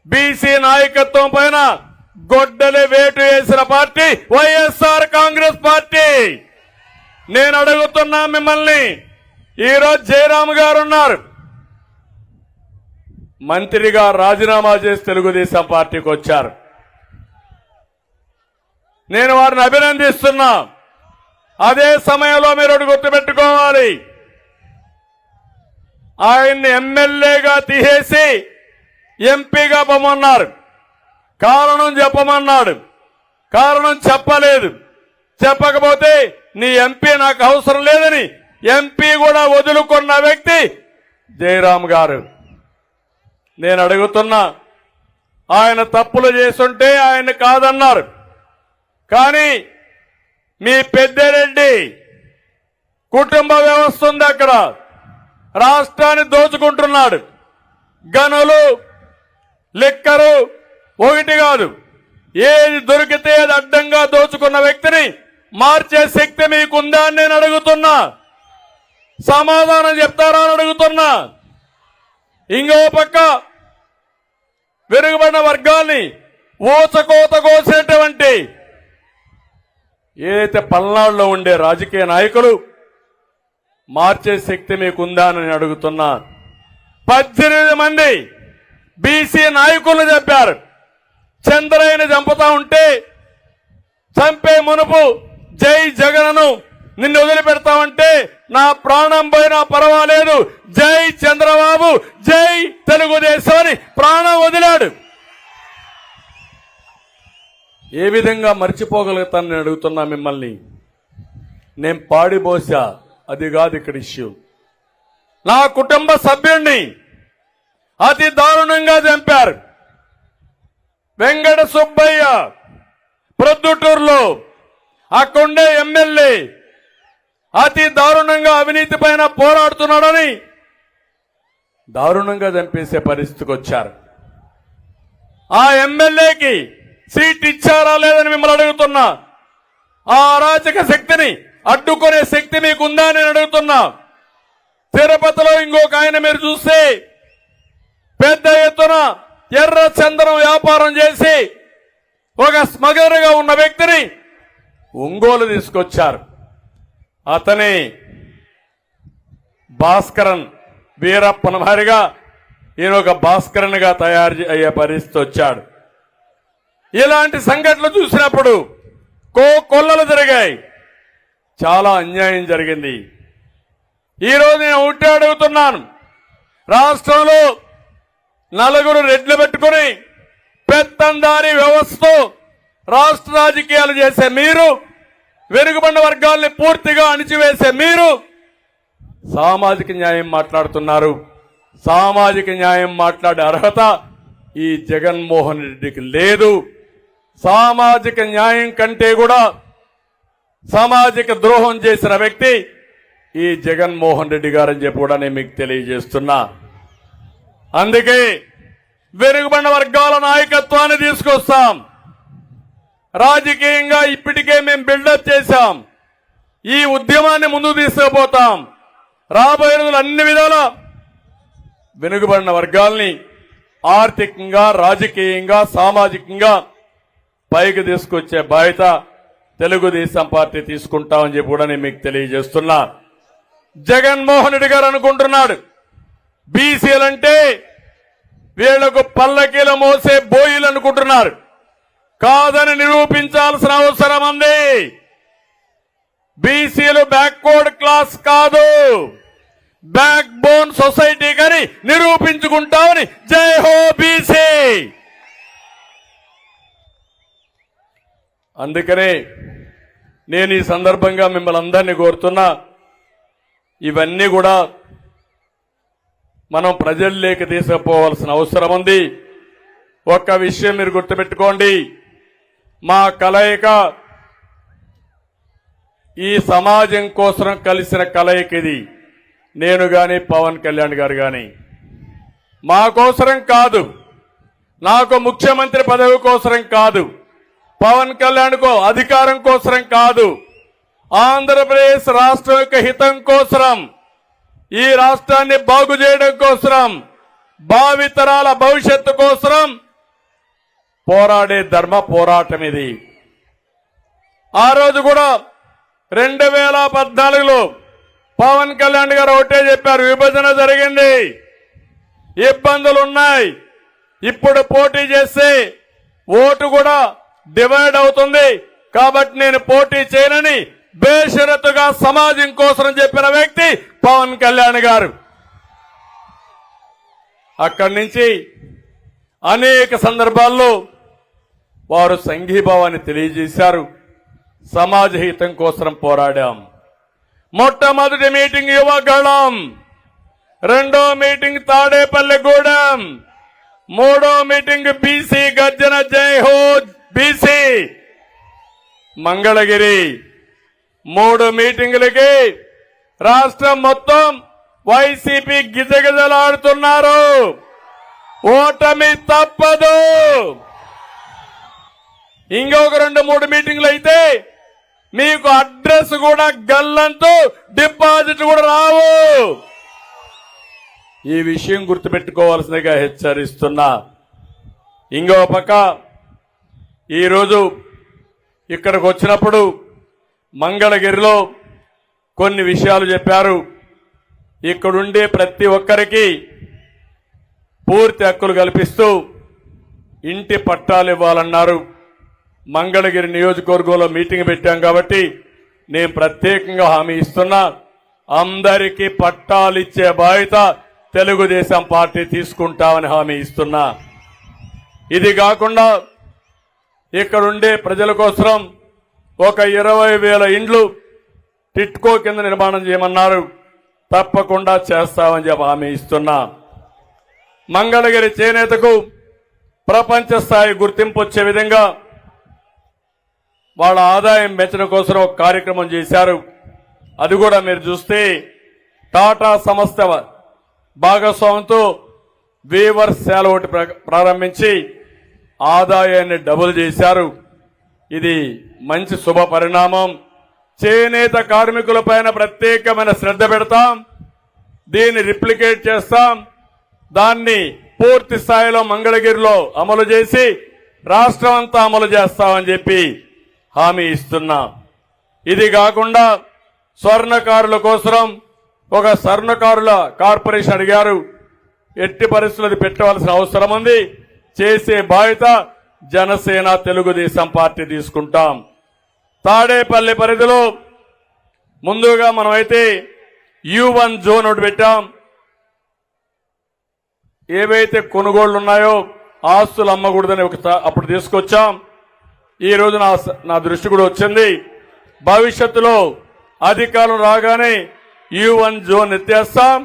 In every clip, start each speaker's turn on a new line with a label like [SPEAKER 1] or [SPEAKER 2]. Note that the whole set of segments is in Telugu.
[SPEAKER 1] బీసీ నాయకత్వం పైన గొడ్డలి వేటు వేసిన పార్టీ వైఎస్ఆర్ కాంగ్రెస్ పార్టీ. నేను అడుగుతున్నా మిమ్మల్ని, ఈరోజు జయరామ్ గారు ఉన్నారు, మంత్రిగా రాజీనామా చేసి తెలుగుదేశం పార్టీకి వచ్చారు. నేను వారిని అభినందిస్తున్నా. అదే సమయంలో మీరు గుర్తుపెట్టుకోవాలి, ఆయన్ని ఎమ్మెల్యేగా తీసేసి ఎంపీగా పొమ్మన్నారు. కారణం చెప్పమన్నాడు, కారణం చెప్పలేదు. చెప్పకపోతే నీ ఎంపీ నాకు అవసరం లేదని ఎంపీ కూడా వదులుకున్న వ్యక్తి జయరామ్ గారు. నేను అడుగుతున్నా, ఆయన తప్పులు చేస్తుంటే ఆయన కాదన్నారు, కానీ మీ పెద్దిరెడ్డి కుటుంబ వ్యవస్థ ఉంది, అక్కడ రాష్ట్రాన్ని దోచుకుంటున్నాడు. గనులు, లిక్కరు ఒకటి కాదు, ఏది దొరికితే అది అడ్డంగా దోచుకున్న వ్యక్తిని మార్చే శక్తి మీకుందా అని నేను అడుగుతున్నా. సమాధానం చెప్తారా అని అడుగుతున్నా. ఇంకో పక్క వెనుకబడిన వర్గాల్ని ఊచకోత కోసేటువంటి ఏదైతే పల్నాడులో ఉండే రాజకీయ నాయకులు మార్చే శక్తి మీకుందా అని అడుగుతున్నా. 18 మంది బీసీ నాయకులు చెప్పారు, చంద్రయ్యని చంపుతా ఉంటే చంపే మునుపు జై జగన్ను నిన్ను వదిలిపెడతామంటే నా ప్రాణం పోయినా పర్వాలేదు, జై చంద్రబాబు, జై తెలుగుదేశం అని ప్రాణం వదిలాడు. ఏ విధంగా మర్చిపోగలుగుతానని అడుగుతున్నా మిమ్మల్ని. నేను పాడిపోసా, అది కాదు ఇక్కడ ఇష్యూ. నా కుటుంబ సభ్యుణ్ణి అతి దారుణంగా చంపారు. వెంకట సుబ్బయ్య ప్రొద్దుటూరులో అక్కడుండే ఎమ్మెల్యే అతి దారుణంగా అవినీతి పైన పోరాడుతున్నాడని దారుణంగా చంపేసే పరిస్థితికి వచ్చారు. ఆ ఎమ్మెల్యేకి సీట్ ఇచ్చారా లేదని మిమ్మల్ని అడుగుతున్నా. ఆ అరాచక శక్తిని అడ్డుకునే శక్తి మీకుందా అని అడుగుతున్నా. తిరుపతిలో ఇంకొక ఆయన మీరు చూస్తే పెద్ద ఎత్తున ఎర్ర చందనం వ్యాపారం చేసి ఒక స్మగ్లర్గా ఉన్న వ్యక్తిని ఒంగోలు తీసుకొచ్చారు. అతని భాస్కరన్ వీరప్పన మారిగా ఈయన ఒక భాస్కరన్ గా తయారు అయ్యే పరిస్థితి వచ్చాడు. ఇలాంటి సంఘటనలు చూసినప్పుడు కొల్లలు జరిగాయి, చాలా అన్యాయం జరిగింది. ఈరోజు నేను ఒకటే అడుగుతున్నాను, రాష్ట్రంలో నలుగురు రెడ్లు పెట్టుకుని పెత్తందారీ వ్యవస్థతో రాష్ట్ర రాజకీయాలు చేసే మీరు, వెనుకబడిన వర్గాల్ని పూర్తిగా అణిచివేసే మీరు సామాజిక న్యాయం మాట్లాడుతున్నారు. సామాజిక న్యాయం మాట్లాడే అర్హత ఈ జగన్మోహన్ రెడ్డికి లేదు. సామాజిక న్యాయం కంటే కూడా సామాజిక ద్రోహం చేసిన వ్యక్తి ఈ జగన్మోహన్ రెడ్డి గారని చెప్పి కూడా నేను మీకు తెలియజేస్తున్నా. అందుకే వెనుకబడిన వర్గాల నాయకత్వాన్ని తీసుకొస్తాం. రాజకీయంగా ఇప్పటికే మేము బిల్డప్ చేశాం. ఈ ఉద్యమాన్ని ముందుకు తీసుకుపోతాం. రాబోయే రోజులు అన్ని విధాల వెనుకబడిన వర్గాల్ని ఆర్థికంగా, రాజకీయంగా, సామాజికంగా పైకి తీసుకొచ్చే బాధ్యత తెలుగుదేశం పార్టీ తీసుకుంటామని చెప్పి కూడా నేను మీకు తెలియజేస్తున్నా. జగన్మోహన్ రెడ్డి గారు అనుకుంటున్నాడు బీసీలంటే వీళ్లకు పల్లకీలు మోసే బోయిలు అనుకుంటున్నారు. కాదని నిరూపించాల్సిన అవసరం ఉంది. బీసీలు బ్యాక్వర్డ్ క్లాస్ కాదు, బ్యాక్ బోన్ సొసైటీ కానీ నిరూపించుకుంటామని జై హో బీసీ. అందుకనే నేను ఈ సందర్భంగా మిమ్మల్ని అందరినీ కోరుతున్నా, ఇవన్నీ కూడా మనం ప్రజల్లోకి తీసుకుపోవాల్సిన అవసరం ఉంది. ఒక్క విషయం మీరు గుర్తుపెట్టుకోండి, మా కలయిక ఈ సమాజం కోసం కలిసిన కలయిక ఇది. నేను గాని పవన్ కళ్యాణ్ గారు గాని మా కోసరం కాదు, నాకు ముఖ్యమంత్రి పదవి కోసరం కాదు, పవన్ కళ్యాణ్ కో అధికారం కోసరం కాదు, ఆంధ్రప్రదేశ్ రాష్ట్రం యొక్క హితం కోసరం, ఈ రాష్ట్రాన్ని బాగు చేయడం కోసరం, భావితరాల భవిష్యత్తు కోసరం పోరాడే ధర్మ పోరాటం ఇది. ఆ రోజు కూడా 2014లో పవన్ కళ్యాణ్ గారు ఒకటే చెప్పారు, విభజన జరిగింది, ఇబ్బందులు ఉన్నాయి, ఇప్పుడు పోటీ చేస్తే ఓటు కూడా డివైడ్ అవుతుంది, కాబట్టి నేను పోటీ చేయనని బేషరతుగా సమాజం కోసం చెప్పిన వ్యక్తి పవన్ కళ్యాణ్ గారు. అక్కడి నుంచి అనేక సందర్భాల్లో వారు సంఘీభావాన్ని తెలియజేశారు. సమాజ హితం కోసం పోరాడాం. మొట్టమొదటి మీటింగ్ యువగళం, రెండో మీటింగ్ తాడేపల్లిగూడెం, మూడో మీటింగ్ బీసీ గర్జన జై హో బీసీ మంగళగిరి. 3 మీటింగులకి రాష్ట్రం మొత్తం వైసీపీ గిజగిజలాడుతున్నారు. ఓటమి తప్పదు. ఇంకొక 2-3 మీటింగ్లు అయితే మీకు అడ్రస్ కూడా గల్లంతో డిపాజిట్ కూడా రావు. ఈ విషయం గుర్తుపెట్టుకోవాల్సిందిగా హెచ్చరిస్తున్నా. ఇంకో పక్క ఈరోజు ఇక్కడికి వచ్చినప్పుడు మంగళగిరిలో కొన్ని విషయాలు చెప్పారు. ఇక్కడుండే ప్రతి ఒక్కరికి పూర్తి హక్కులు కల్పిస్తూ ఇంటి పట్టాలు ఇవ్వాలన్నారు. మంగళగిరి నియోజకవర్గంలో మీటింగ్ పెట్టాం కాబట్టి నేను ప్రత్యేకంగా హామీ ఇస్తున్నా, అందరికీ పట్టాలు ఇచ్చే బాధ్యత తెలుగుదేశం పార్టీ తీసుకుంటామని హామీ ఇస్తున్నా. ఇది కాకుండా ఇక్కడుండే ప్రజల కోసం ఒక 20,000 ఇండ్లు టిట్కో కింద నిర్మాణం చేయమన్నారు. తప్పకుండా చేస్తామని చెప్పి హామీ ఇస్తున్నా. మంగళగిరి చేనేతకు ప్రపంచ స్థాయి గుర్తింపు వచ్చే విధంగా వాళ్ళ ఆదాయం పెంచడం కోసం ఒక కార్యక్రమం చేశారు. అది కూడా మీరు చూస్తే టాటా సంస్థ భాగస్వామ్యంతో వీవర్స్ శాల ఒకటి ప్రారంభించి ఆదాయాన్ని డబుల్ చేశారు. ఇది మంచి శుభ పరిణామం. చేనేత కార్మికులపైన ప్రత్యేకమైన శ్రద్ధ పెడతాం, దీన్ని రిప్లికేట్ చేస్తాం, దాన్ని పూర్తి స్థాయిలో మంగళగిరిలో అమలు చేసి రాష్ట్రం అంతా అమలు చేస్తామని చెప్పి హామీ ఇస్తున్నా. ఇది కాకుండా స్వర్ణకారుల కోసం ఒక స్వర్ణకారుల కార్పొరేషన్ అడిగారు. ఎట్టి పరిస్థితులు పెట్టవలసిన అవసరం ఉంది. చేసే బాధ్యత జనసేన తెలుగుదేశం పార్టీ తీసుకుంటాం. తాడేపల్లి పరిధిలో ముందుగా మనమైతే U1 జోన్ ఒకటి పెట్టాం. ఏవైతే కొనుగోళ్లు ఉన్నాయో ఆస్తులు అమ్మకూడదని అప్పుడు తీసుకొచ్చాం. ఈ రోజు నా దృష్టి కూడా వచ్చింది. భవిష్యత్తులో అధికారులు రాగానే U1 జోన్ ఎత్తేస్తాం.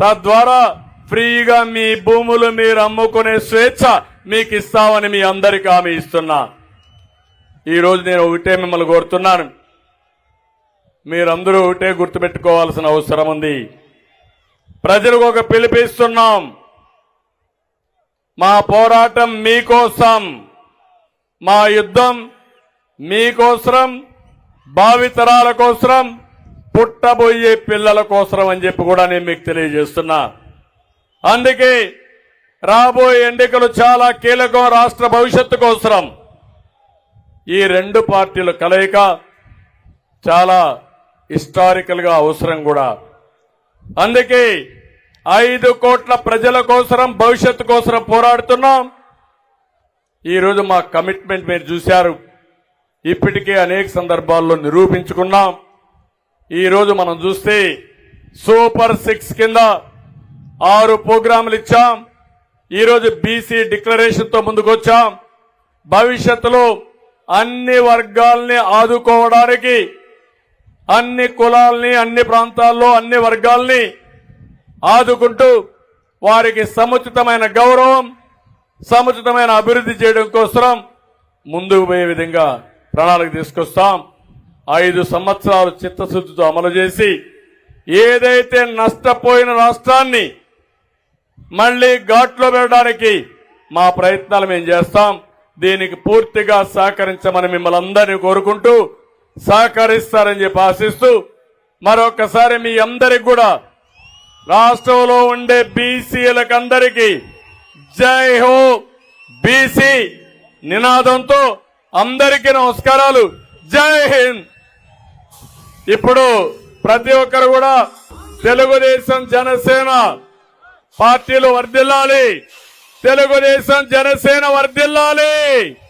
[SPEAKER 1] తద్వారా ఫ్రీగా మీ భూములు మీరు అమ్ముకునే స్వేచ్ఛ మీకు ఇస్తామని మీ అందరికీ హామీ ఇస్తున్నా. ఈ రోజు నేను ఒకటే మిమ్మల్ని కోరుతున్నాను, మీరందరూ ఒకటే గుర్తుపెట్టుకోవాల్సిన అవసరం ఉంది. ప్రజలకు ఒక పిలుపిస్తున్నాం, మా పోరాటం మీకోసం, మా యుద్ధం మీకోసం, భావితరాల కోసం, పుట్టబోయే పిల్లల కోసం అని చెప్పి కూడా నేను మీకు తెలియజేస్తున్నా. అందుకే రాబోయే ఎన్నికలు చాలా కీలకం రాష్ట్ర భవిష్యత్తు కోసం. ఈ 2 పార్టీల కలయిక చాలా హిస్టారికల్ గా అవసరం కూడా. అందుకే 5 కోట్ల ప్రజల కోసం, భవిష్యత్తు కోసం పోరాడుతున్నాం. ఈరోజు మా కమిట్మెంట్ మీరు చూశారు. ఇప్పటికే అనేక సందర్భాల్లో నిరూపించుకున్నాం. ఈరోజు మనం చూస్తే సూపర్ 6 కింద 6 ప్రోగ్రాములు ఇచ్చాం. ఈరోజు బీసీ డిక్లరేషన్ తో ముందుకొచ్చాం. భవిష్యత్తులో అన్ని వర్గాల్ని ఆదుకోవడానికి, అన్ని కులాల్ని, అన్ని ప్రాంతాల్లో అన్ని వర్గాల్ని ఆదుకుంటూ వారికి సముచితమైన గౌరవం, సముచితమైన అభివృద్ధి చేయడం కోసం ముందుకు పోయే విధంగా ప్రణాళిక తీసుకొస్తాం. 5 సంవత్సరాలు చిత్తశుద్ధితో అమలు చేసి ఏదైతే నష్టపోయిన రాష్ట్రాన్ని మళ్లీ ఘాట్లో పెట్టడానికి మా ప్రయత్నాలు మేము చేస్తాం. దీనికి పూర్తిగా సహకరించమని మిమ్మల్ని అందరినీ కోరుకుంటూ సహకరిస్తారని చెప్పి ఆశిస్తూ మరొకసారి మీ అందరికి కూడా రాష్ట్రంలో ఉండే బీసీలకందరికీ జై హో బీసీ, నినాదంతో అందరికీ నమస్కారాలు. జై హింద్. ఇప్పుడు ప్రతి ఒక్కరు కూడా తెలుగుదేశం జనసేన పార్టీలు వర్ధిల్లాలి. తెలుగుదేశం జనసేన వర్ధిల్లాలి.